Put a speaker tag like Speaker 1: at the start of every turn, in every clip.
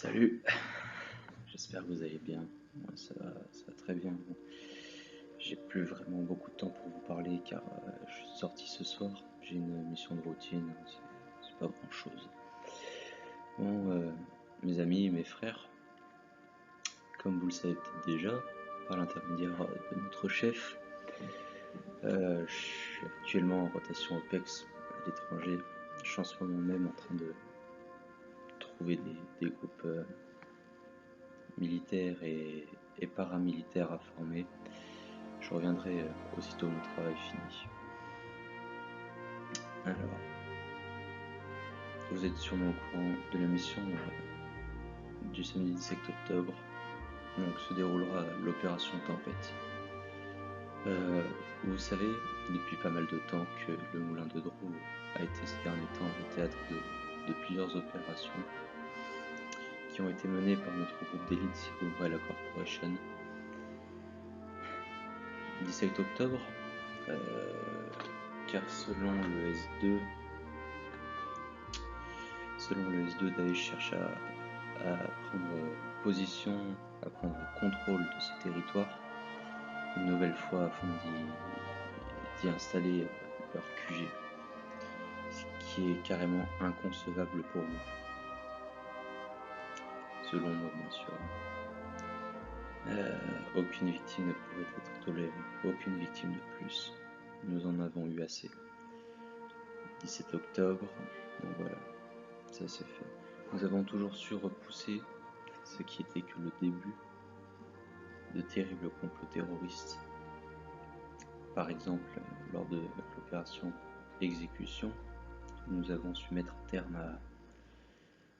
Speaker 1: Salut, j'espère que vous allez bien. Moi, ça va très bien. Bon, j'ai plus vraiment beaucoup de temps pour vous parler car je suis sorti ce soir. J'ai une mission de routine, c'est pas grand chose. Bon, mes amis, mes frères, comme vous le savez peut-être déjà, par l'intermédiaire de notre chef, je suis actuellement en rotation OPEX à l'étranger. Je suis en ce moment même en train de trouver des groupes militaires et paramilitaires à former. Je reviendrai aussitôt mon travail fini. Alors, vous êtes sûrement au courant de la mission du samedi 17 octobre. Donc se déroulera l'opération Tempête. Vous savez, depuis pas mal de temps que le moulin de Dreux a été ces derniers temps le théâtre de plusieurs opérations qui ont été menées par notre groupe d'élite Umbrella Corporation. 17 octobre, car selon le S2, Daesh cherche à prendre position, à prendre contrôle de ces territoires, une nouvelle fois afin d'y installer leur QG, ce qui est carrément inconcevable pour nous, selon moi bien sûr. Aucune victime ne pourrait être tolérée, aucune victime de plus. Nous en avons eu assez. 17 octobre, donc voilà, ça c'est fait. Nous avons toujours su repousser ce qui était que le début de terribles complots terroristes. Par exemple, lors de l'opération Exécution, nous avons su mettre terme à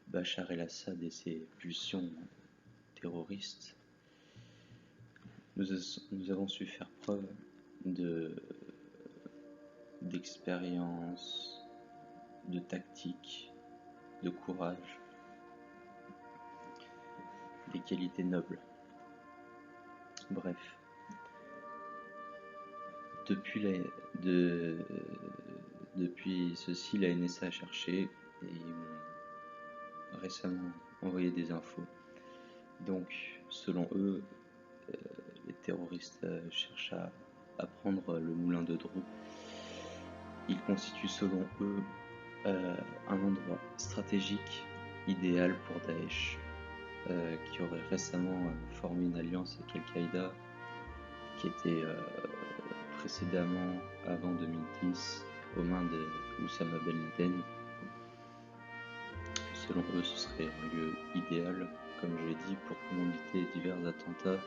Speaker 1: Bachar el-Assad et ses pulsions terroristes. Nous avons su faire preuve d'expérience, de tactique, de courage, des qualités nobles. Bref, depuis ceci, la NSA a cherché et ils m'ont récemment envoyé des infos. Donc, selon eux, les terroristes cherchent à prendre le moulin de Dreux. Ils constituent selon eux un endroit stratégique idéal pour Daesh, qui aurait récemment formé une alliance avec Al-Qaïda, qui était précédemment, avant 2010, aux mains de Oussama Ben Laden. Selon eux, ce serait un lieu idéal, comme je l'ai dit, pour commanditer divers attentats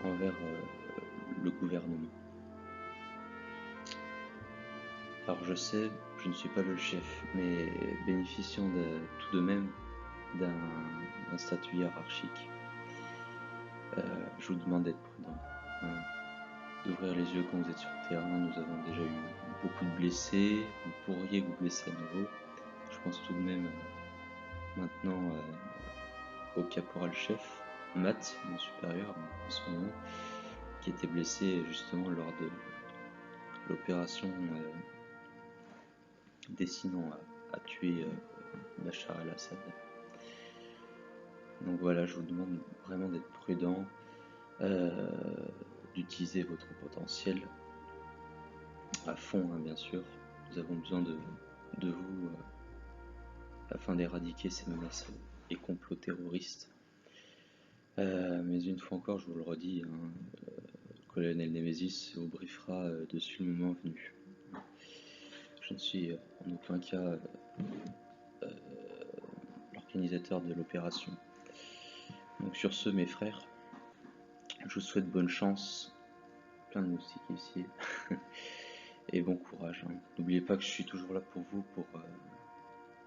Speaker 1: envers le gouvernement. Alors je sais, je ne suis pas le chef, mais bénéficiant tout de même d'un statut hiérarchique, je vous demande d'être prudent, hein, d'ouvrir les yeux quand vous êtes sur le terrain. Nous avons déjà eu beaucoup de blessés, vous pourriez vous blesser à nouveau. Je pense tout de même maintenant au caporal-chef, Matt, mon supérieur en ce moment, qui était blessé justement lors de l'opération destinant à tuer Bachar el-Assad. Donc voilà, je vous demande vraiment d'être prudent, d'utiliser votre potentiel à fond, hein, bien sûr. Nous avons besoin de vous afin d'éradiquer ces menaces et complots terroristes. Mais une fois encore, je vous le redis, hein, le colonel Nemesis vous briefera dessus le moment venu. Je ne suis en aucun cas l'organisateur de l'opération. Donc sur ce, mes frères, je vous souhaite bonne chance, plein de moustiques ici, et bon courage. Hein. N'oubliez pas que je suis toujours là pour vous,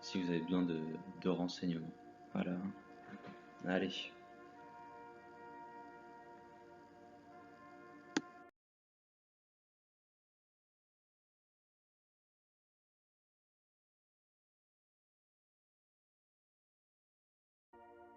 Speaker 1: si vous avez besoin de renseignements. Voilà. Allez.